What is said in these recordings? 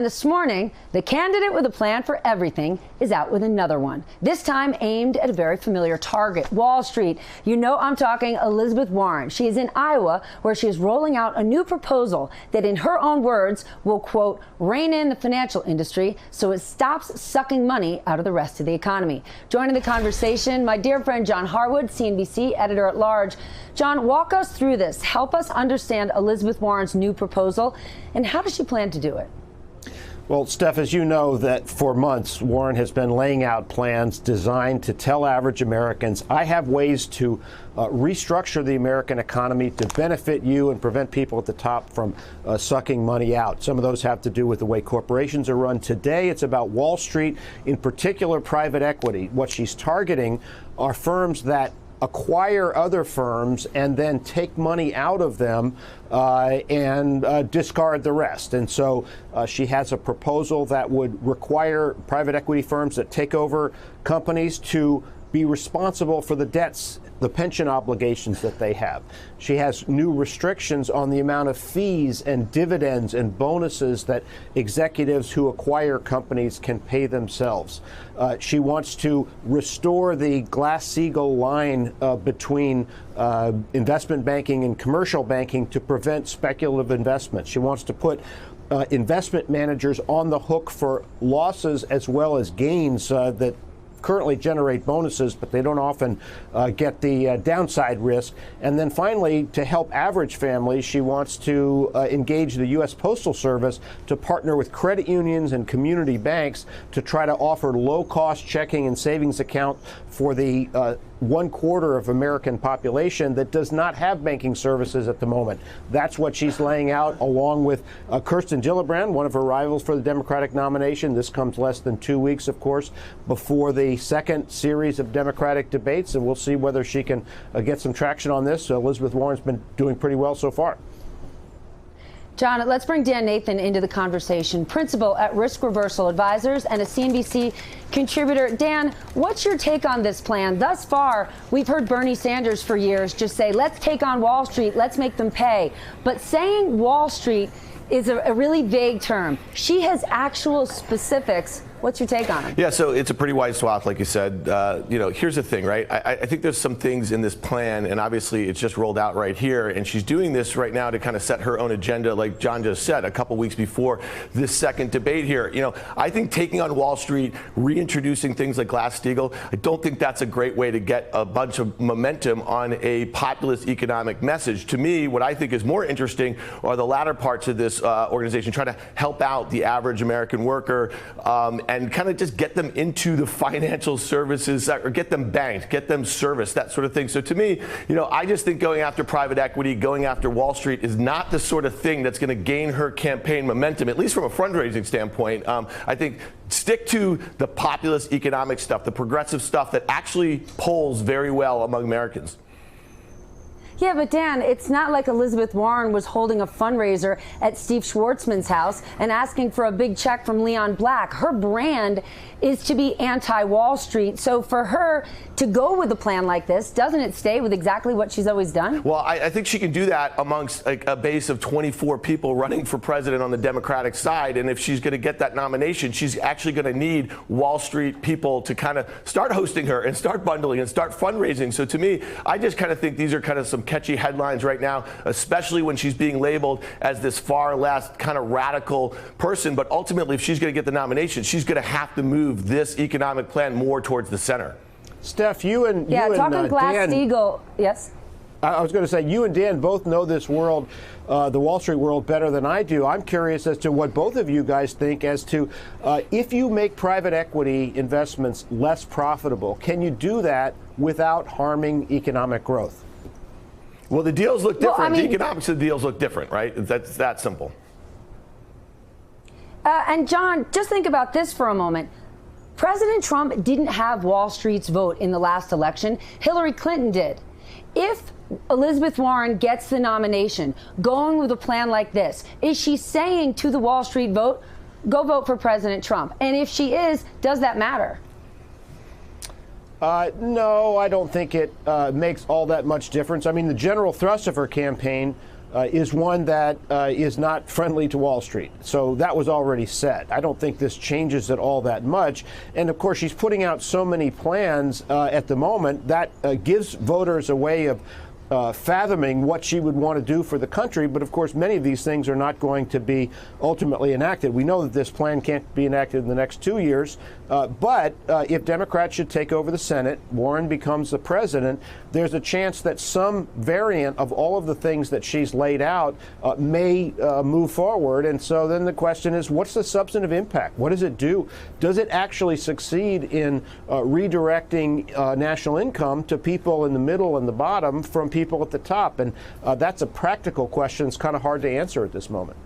This morning, the candidate with a plan for everything is out with another one, this time aimed at a very familiar target, Wall Street. You know I'm talking Elizabeth Warren. She is in Iowa, where she is rolling out a new proposal that, in her own words, will, quote, rein in the financial industry so it stops sucking money out of the rest of the economy. Joining the conversation, my dear friend John Harwood, CNBC editor-at-large. John, walk us through this. Help us understand Elizabeth Warren's new proposal, and how does she plan to do it? Well, Steph, as you know, that for months, Warren has been laying out plans designed to tell average Americans, I have ways to restructure the American economy to benefit you and prevent people at the top from sucking money out. Some of those have to do with the way corporations are run. Today, it's about Wall Street, in particular private equity. What she's targeting are firms that acquire other firms and then take money out of them and discard the rest. And so she has a proposal that would require private equity firms that take over companies to be responsible for the debts, the pension obligations that they have. She has new restrictions on the amount of fees and dividends and bonuses that executives who acquire companies can pay themselves. She wants to restore the Glass-Steagall line between investment banking and commercial banking to prevent speculative investments. She wants to put investment managers on the hook for losses as well as gains that currently generate bonuses, but they don't often get the downside risk. And then finally, to help average families, she wants to engage the U.S. Postal Service to partner with credit unions and community banks to try to offer low-cost checking and savings account for the 1/4 of American population that does not have banking services at the moment. That's what she's laying out, along with Kirsten Gillibrand, one of her rivals for the Democratic nomination. This comes less than 2 weeks, of course, before the second series of Democratic debates, and we'll see whether she can get some traction on this. Elizabeth Warren's been doing pretty well so far. John, let's bring Dan Nathan into the conversation, principal at Risk Reversal Advisors and a CNBC contributor. Dan, what's your take on this plan? Thus far, we've heard Bernie Sanders for years just say, let's take on Wall Street, let's make them pay. But saying Wall Street is a really vague term. She has actual specifics. What's your take on it? Yeah, so it's a pretty wide swath, like you said. Here's the thing, right? I think there's some things in this plan, and obviously it's just rolled out right here, and she's doing this right now to kind of set her own agenda, like John just said, a couple weeks before this second debate here. I think taking on Wall Street, reintroducing things like Glass-Steagall, I don't think that's a great way to get a bunch of momentum on a populist economic message. To me, what I think is more interesting are the latter parts of this organization, trying to help out the average American worker, and kind of just get them into the financial services, or get them banked, get them serviced, that sort of thing. So to me, I just think going after private equity, going after Wall Street is not the sort of thing that's going to gain her campaign momentum, at least from a fundraising standpoint. I think stick to the populist economic stuff, the progressive stuff that actually polls very well among Americans. Yeah, but Dan, it's not like Elizabeth Warren was holding a fundraiser at Steve Schwartzman's house and asking for a big check from Leon Black. Her brand is to be anti-Wall Street. So for her to go with a plan like this, doesn't it stay with exactly what she's always done? Well, I think she can do that amongst a base of 24 people running for president on the Democratic side. And if she's going to get that nomination, she's actually going to need Wall Street people to kind of start hosting her and start bundling and start fundraising. So to me, I just kind of think these are kind of some catchy headlines right now, especially when she's being labeled as this far left kind of radical person. But ultimately, if she's going to get the nomination, she's going to have to move this economic plan more towards the center. Steph, you and talking Glass-Steagall, yes. I was going to say, you and Dan both know this world, the Wall Street world, better than I do. I'm curious as to what both of you guys think as to if you make private equity investments less profitable, can you do that without harming economic growth? Well, the deals look different. The economics of the deals look different, right? That's that simple. And John, just think about this for a moment. President Trump didn't have Wall Street's vote in the last election. Hillary Clinton did. If Elizabeth Warren gets the nomination, going with a plan like this, is she saying to the Wall Street vote, go vote for President Trump? And if she is, does that matter? No, I don't think it makes all that much difference. I mean, the general thrust of her campaign is one that is not friendly to Wall Street. So that was already set. I don't think this changes it all that much. And of course, she's putting out so many plans at the moment that gives voters a way of fathoming what she would want to do for the country. But of course, many of these things are not going to be ultimately enacted. We know that this plan can't be enacted in the next 2 years. But if Democrats should take over the Senate, Warren becomes the president, there's a chance that some variant of all of the things that she's laid out may move forward. And so then the question is, what's the substantive impact? What does it do? Does it actually succeed in redirecting national income to people in the middle and the bottom from people at the top? And that's a practical question. It's kind of hard to answer at this moment.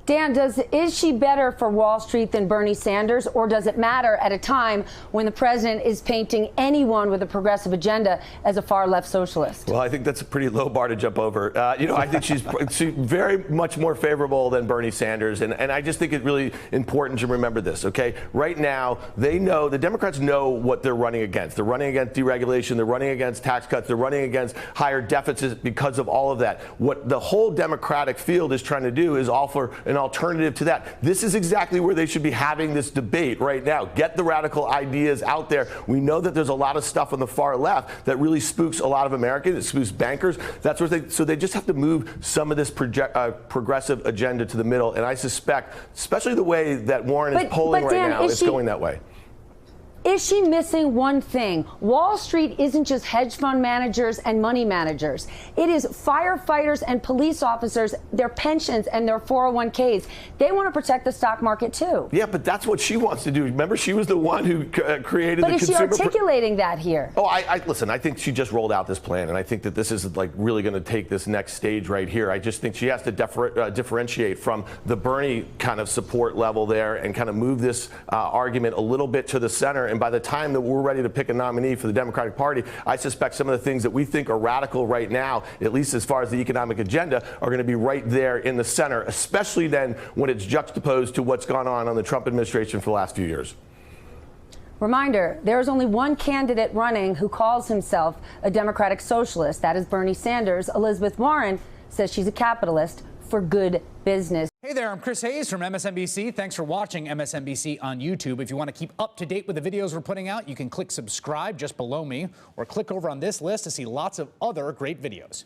Dan, is she better for Wall Street than Bernie Sanders, or does it matter at a time when the president is painting anyone with a progressive agenda as a far-left socialist? Well, I think that's a pretty low bar to jump over. I think she's very much more favorable than Bernie Sanders, and I just think it's really important to remember this, okay? Right now, they know, the Democrats know what they're running against. They're running against deregulation, they're running against tax cuts, they're running against higher deficits because of all of that. What the whole Democratic field is trying to do is offer an alternative to that. This is exactly where they should be having this debate right now. Get the radical ideas out there. We know that there's a lot of stuff on the far left that really spooks a lot of Americans. It spooks bankers. That's what so they just have to move some of this progressive agenda to the middle. And I suspect, especially the way that Warren is polling right now, it's going that way. Is she missing one thing? Wall Street isn't just hedge fund managers and money managers. It is firefighters and police officers, their pensions and their 401ks. They want to protect the stock market, too. Yeah, but that's what she wants to do. Remember, she was the one who created the consumer... But is she articulating that here? Oh, listen, I think she just rolled out this plan, and I think that this is like really going to take this next stage right here. I just think she has to differentiate from the Bernie kind of support level there and kind of move this argument a little bit to the center. And by the time that we're ready to pick a nominee for the Democratic Party, I suspect some of the things that we think are radical right now, at least as far as the economic agenda, are going to be right there in the center, especially then when it's juxtaposed to what's gone on the Trump administration for the last few years. Reminder, there is only one candidate running who calls himself a Democratic socialist. That is Bernie Sanders. Elizabeth Warren says she's a capitalist for good business. Hey there, I'm Chris Hayes from MSNBC. Thanks for watching MSNBC on YouTube. If you want to keep up to date with the videos we're putting out, you can click subscribe just below me or click over on this list to see lots of other great videos.